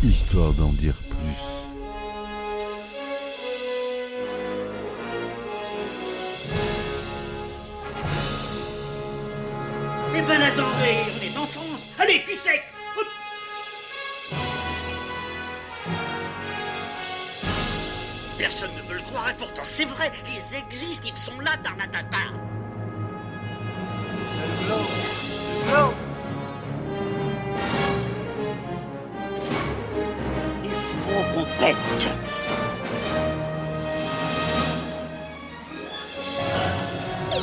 Histoire d'en dire plus. Eh ben attendez, on est en France. Allez, cul sec. Hop. Personne ne veut le croire et pourtant c'est vrai. Ils existent, ils sont là, Tarnatata. Il faut qu'on pète.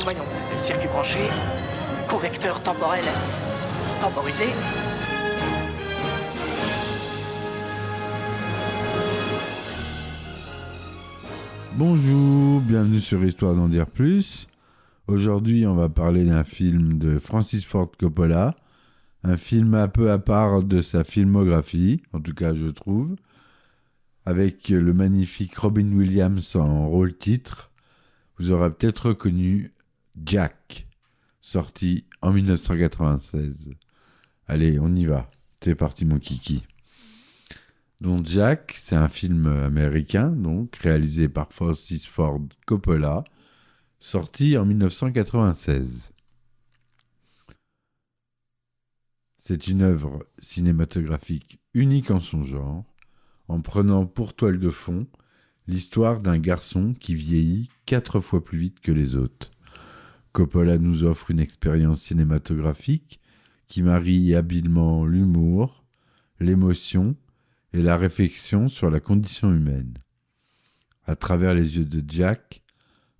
Voyons, circuit branché, correcteur temporel temporisé. Bonjour, bienvenue sur Histoire d'en dire plus. Aujourd'hui, on va parler d'un film de Francis Ford Coppola, un film un peu à part de sa filmographie, en tout cas je trouve, avec le magnifique Robin Williams en rôle titre. Vous aurez peut-être reconnu Jack, sorti en 1996. Allez, on y va. C'est parti mon kiki. Donc Jack, c'est un film américain, donc réalisé par Francis Ford Coppola, sorti en 1996. C'est une œuvre cinématographique unique en son genre, en prenant pour toile de fond l'histoire d'un garçon qui vieillit 4 fois plus vite que les autres. Coppola nous offre une expérience cinématographique qui marie habilement l'humour, l'émotion et la réflexion sur la condition humaine. À travers les yeux de Jack,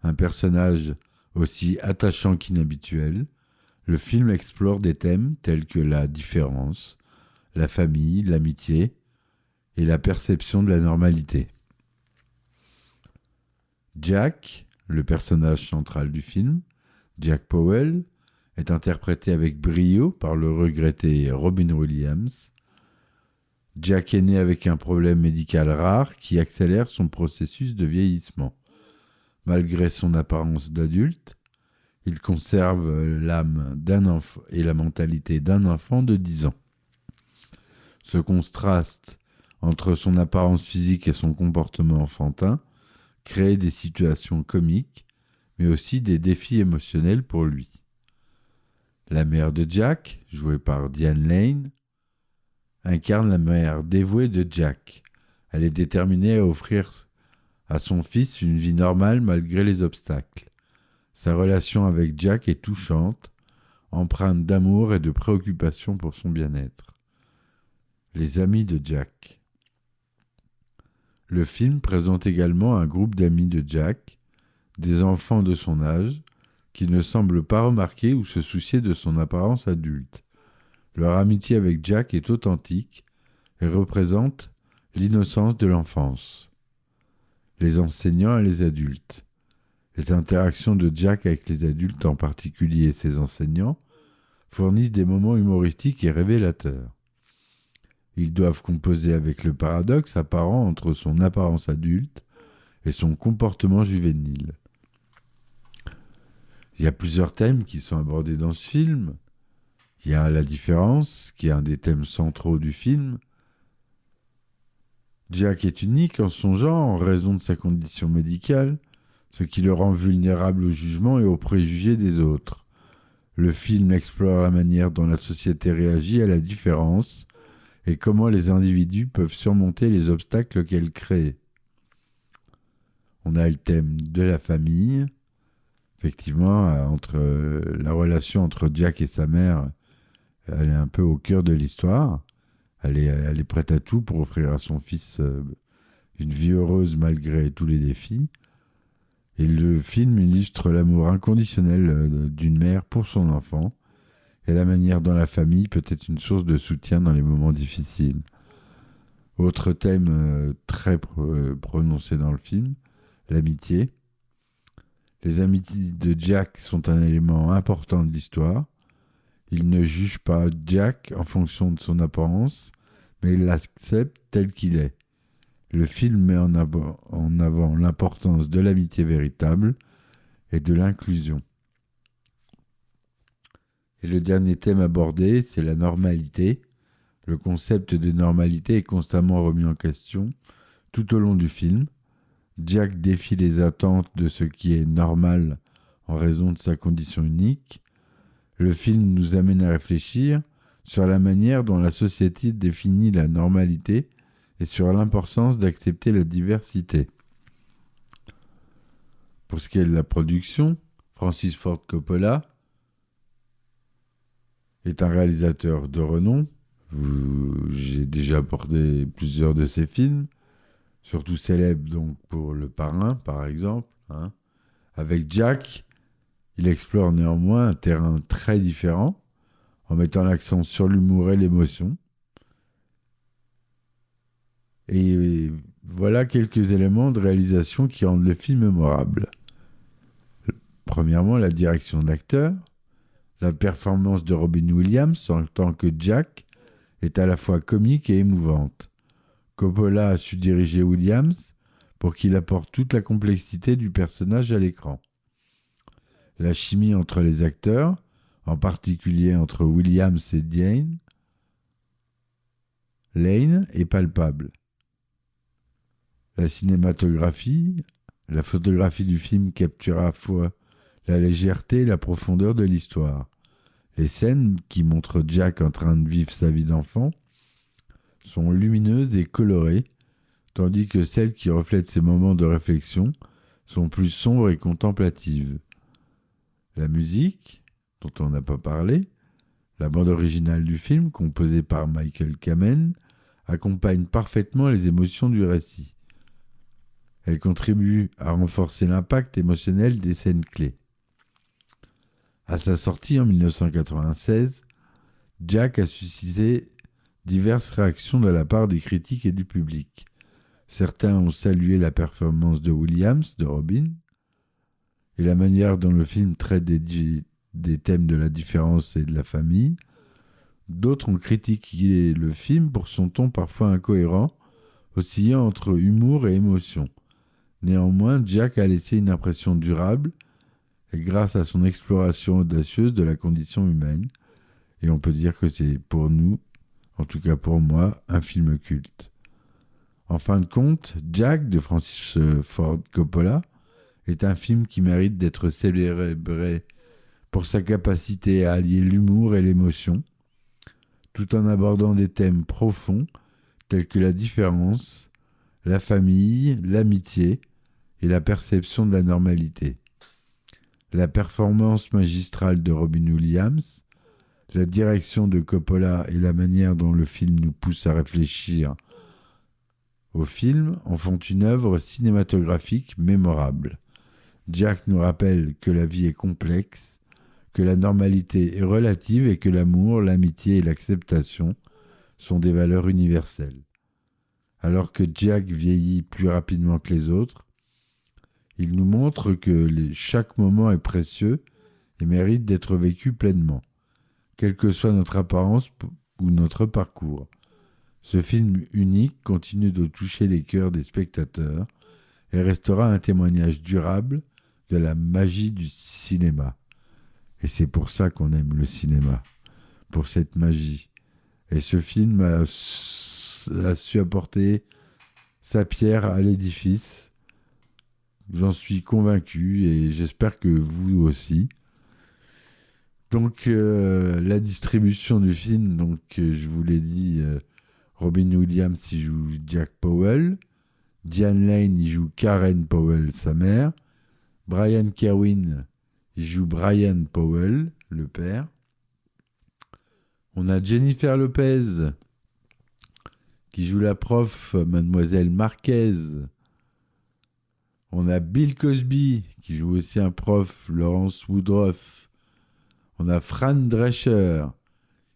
un personnage aussi attachant qu'inhabituel, le film explore des thèmes tels que la différence, la famille, l'amitié et la perception de la normalité. Jack, le personnage central du film, Jack Powell, est interprété avec brio par le regretté Robin Williams. Jack est né avec un problème médical rare qui accélère son processus de vieillissement. Malgré son apparence d'adulte, il conserve l'âme d'un enfant et la mentalité d'un enfant de 10 ans. Ce contraste entre son apparence physique et son comportement enfantin crée des situations comiques, mais aussi des défis émotionnels pour lui. La mère de Jack, jouée par Diane Lane, incarne la mère dévouée de Jack. Elle est déterminée à offrir à son fils une vie normale malgré les obstacles. Sa relation avec Jack est touchante, empreinte d'amour et de préoccupation pour son bien-être. Les amis de Jack. Le film présente également un groupe d'amis de Jack, des enfants de son âge, qui ne semblent pas remarquer ou se soucier de son apparence adulte. Leur amitié avec Jack est authentique et représente l'innocence de l'enfance. Les enseignants et les adultes. Les interactions de Jack avec les adultes, en particulier ses enseignants, fournissent des moments humoristiques et révélateurs. Ils doivent composer avec le paradoxe apparent entre son apparence adulte et son comportement juvénile. Il y a plusieurs thèmes qui sont abordés dans ce film. Il y a la différence, qui est un des thèmes centraux du film. Jack est unique en son genre en raison de sa condition médicale, ce qui le rend vulnérable au jugement et aux préjugés des autres. Le film explore la manière dont la société réagit à la différence et comment les individus peuvent surmonter les obstacles qu'elle crée. On a le thème de la famille. Effectivement, la relation entre Jack et sa mère, elle est un peu au cœur de l'histoire. Elle est prête à tout pour offrir à son fils une vie heureuse malgré tous les défis. Et le film illustre l'amour inconditionnel d'une mère pour son enfant et la manière dont la famille peut être une source de soutien dans les moments difficiles. Autre thème très prononcé dans le film, l'amitié. Les amitiés de Jack sont un élément important de l'histoire. Il ne juge pas Jack en fonction de son apparence, mais il l'accepte tel qu'il est. Le film met en avant l'importance de l'amitié véritable et de l'inclusion. Et le dernier thème abordé, c'est la normalité. Le concept de normalité est constamment remis en question tout au long du film. Jack défie les attentes de ce qui est normal en raison de sa condition unique. Le film nous amène à réfléchir sur la manière dont la société définit la normalité et sur l'importance d'accepter la diversité. Pour ce qui est de la production, Francis Ford Coppola est un réalisateur de renom. J'ai déjà abordé plusieurs de ses films, surtout célèbres donc pour Le Parrain, par exemple. Avec Jack, il explore néanmoins un terrain très différent, en mettant l'accent sur l'humour et l'émotion. Et voilà quelques éléments de réalisation qui rendent le film mémorable. Premièrement, la direction d'acteur. La performance de Robin Williams en tant que Jack est à la fois comique et émouvante. Coppola a su diriger Williams pour qu'il apporte toute la complexité du personnage à l'écran. La chimie entre les acteurs, en particulier entre Williams et Lane, est palpable. La cinématographie, la photographie du film capture à la fois la légèreté et la profondeur de l'histoire. Les scènes qui montrent Jack en train de vivre sa vie d'enfant sont lumineuses et colorées, tandis que celles qui reflètent ses moments de réflexion sont plus sombres et contemplatives. La musique, dont on n'a pas parlé, la bande originale du film, composée par Michael Kamen, accompagne parfaitement les émotions du récit. Elle contribue à renforcer l'impact émotionnel des scènes clés. À sa sortie en 1996, Jack a suscité diverses réactions de la part des critiques et du public. Certains ont salué la performance de Williams, de Robin, et la manière dont le film traite des thèmes de la différence et de la famille. D'autres ont critiqué le film pour son ton parfois incohérent, oscillant entre humour et émotion. Néanmoins, Jack a laissé une impression durable et grâce à son exploration audacieuse de la condition humaine. Et on peut dire que c'est pour nous, en tout cas pour moi, un film culte. En fin de compte, Jack de Francis Ford Coppola est un film qui mérite d'être célébré pour sa capacité à allier l'humour et l'émotion, tout en abordant des thèmes profonds tels que la différence, la famille, l'amitié et la perception de la normalité. La performance magistrale de Robin Williams, la direction de Coppola et la manière dont le film nous pousse à réfléchir au film en font une œuvre cinématographique mémorable. Jack nous rappelle que la vie est complexe, que la normalité est relative et que l'amour, l'amitié et l'acceptation sont des valeurs universelles. Alors que Jack vieillit plus rapidement que les autres, il nous montre que chaque moment est précieux et mérite d'être vécu pleinement, quelle que soit notre apparence ou notre parcours. Ce film unique continue de toucher les cœurs des spectateurs et restera un témoignage durable de la magie du cinéma. Et c'est pour ça qu'on aime le cinéma, pour cette magie. Et ce film a su apporter sa pierre à l'édifice. J'en suis convaincu et j'espère que vous aussi. Donc la distribution du film, donc je vous l'ai dit, Robin Williams il joue Jack Powell, Diane Lane il joue Karen Powell, sa mère, Brian Kerwin il joue Brian Powell, le père. On a Jennifer Lopez qui joue la prof Mademoiselle Marquez. On a Bill Cosby qui joue aussi un prof, Lawrence Woodruff. On a Fran Drescher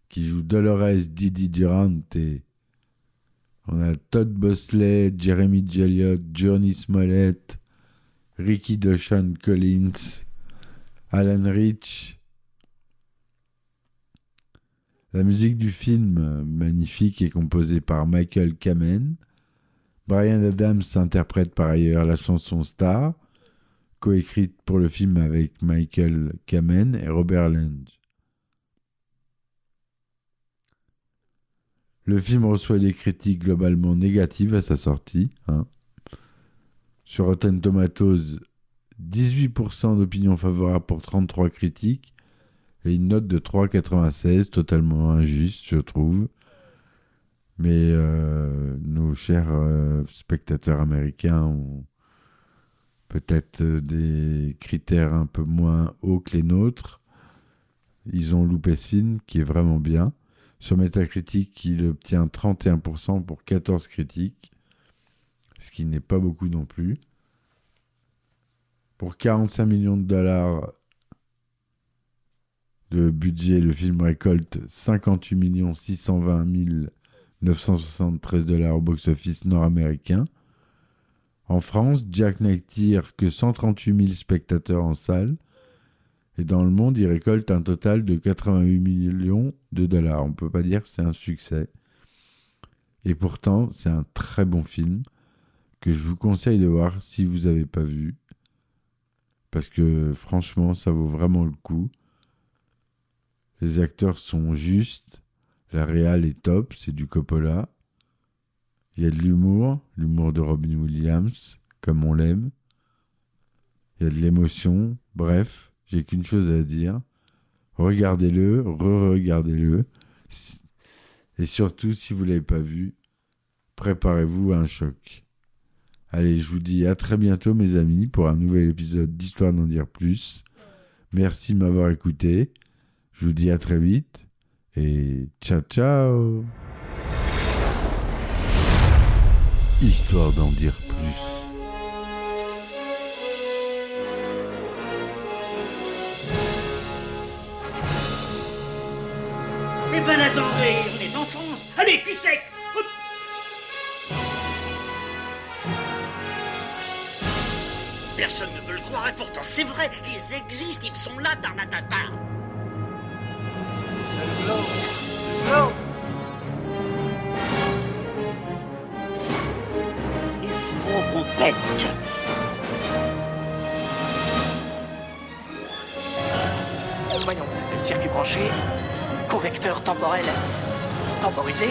qui joue Dolores Didi Durante. On a Todd Bosley, Jeremy Joliot, Johnny Smollett, Ricky DeShawn Collins, Alan Rich. La musique du film, magnifique, est composée par Michael Kamen. Bryan Adams interprète par ailleurs la chanson Star, coécrite pour le film avec Michael Kamen et Robert Lange. Le film reçoit des critiques globalement négatives à sa sortie. Sur Rotten Tomatoes, 18% d'opinions favorables pour 33 critiques et une note de 3,96, totalement injuste, je trouve. Mais nos chers spectateurs américains ont peut-être des critères un peu moins hauts que les nôtres. Ils ont loupé ce film qui est vraiment bien. Sur Metacritic, il obtient 31% pour 14 critiques, ce qui n'est pas beaucoup non plus. Pour 45 millions de dollars de budget, le film récolte 58 620 973 dollars au box-office nord-américain. En France, Jack n'attire que 138 000 spectateurs en salle. Et dans le monde, il récolte un total de 88 millions de dollars. On ne peut pas dire que c'est un succès. Et pourtant, c'est un très bon film que je vous conseille de voir si vous n'avez pas vu. Parce que franchement, ça vaut vraiment le coup. Les acteurs sont justes. La réal est top, c'est du Coppola. Il y a de l'humour de Robin Williams, comme on l'aime. Il y a de l'émotion, bref. J'ai qu'une chose à dire. Regardez-le, re-regardez-le. Et surtout, si vous ne l'avez pas vu, préparez-vous à un choc. Allez, je vous dis à très bientôt, mes amis, pour un nouvel épisode d'Histoire d'en dire plus. Merci de m'avoir écouté. Je vous dis à très vite. Et ciao, ciao. Histoire d'en dire plus. Eh ben attendez, on est en France. Allez, cul sec. Hop. Personne ne veut le croire et pourtant c'est vrai, ils existent, ils sont là, Tarnatata. Il faut qu'on pète. Voyons, circuit branché, correcteur temporel temporisé,